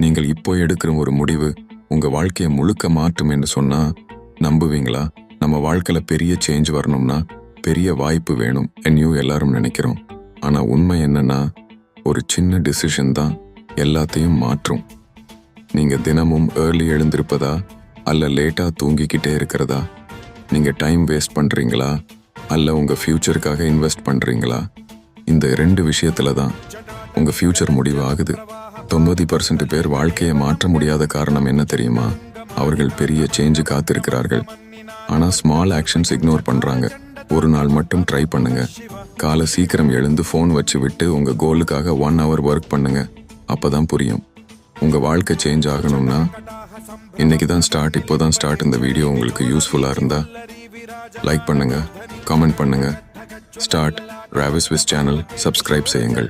நீங்கள் இப்போ எடுக்கிற ஒரு முடிவு உங்க வாழ்க்கையை முழுக்க மாற்றும் என்று சொன்னா நம்புவீங்களா? நம்ம வாழ்க்கையில பெரிய சேஞ்ச் வரணும்னா பெரிய வாய்ப்பு வேணும் என்னையும் எல்லாரும் நினைக்கிறோம். ஆனா உண்மை என்னன்னா ஒரு சின்ன டிசிஷன் தான் எல்லாத்தையும் மாற்றும். நீங்க தினமும் ஏர்லி எழுந்திருப்பதா அல்ல லேட்டா தூங்கிக்கிட்டே இருக்கிறதா? நீங்க டைம் வேஸ்ட் பண்றீங்களா அல்ல உங்க ஃபியூச்சருக்காக இன்வெஸ்ட் பண்றீங்களா? இந்த 2 விஷயத்துல தான் உங்க ஃபியூச்சர் முடிவு ஆகுது. 90% பேர் வாழ்க்கையை மாற்ற முடியாத காரணம் என்ன தெரியுமா? அவர்கள் பெரிய சேஞ்சு காத்திருக்கிறார்கள், ஆனா ஸ்மால் ஆக்ஷன்ஸ் இக்னோர் பண்றாங்க. ஒரு நாள் மட்டும் ட்ரை பண்ணுங்க. காலை சீக்கிரம் எழுந்து ஃபோன் வச்சு விட்டு உங்க கோலுக்காக 1 hour ஒர்க் பண்ணுங்க. அப்பதான் புரியும். உங்க வாழ்க்கை சேஞ்ச் ஆகணும்னா இன்னைக்கு தான் ஸ்டார்ட். இப்போதான் ஸ்டார்ட். இந்த வீடியோ உங்களுக்கு யூஸ்ஃபுல்லா இருந்தா லைக் பண்ணுங்க, காமெண்ட் பண்ணுங்க. ஸ்டார்ட் ராவிஸ் விஸ் சேனல் சப்ஸ்கிரைப் செய்யுங்கள்.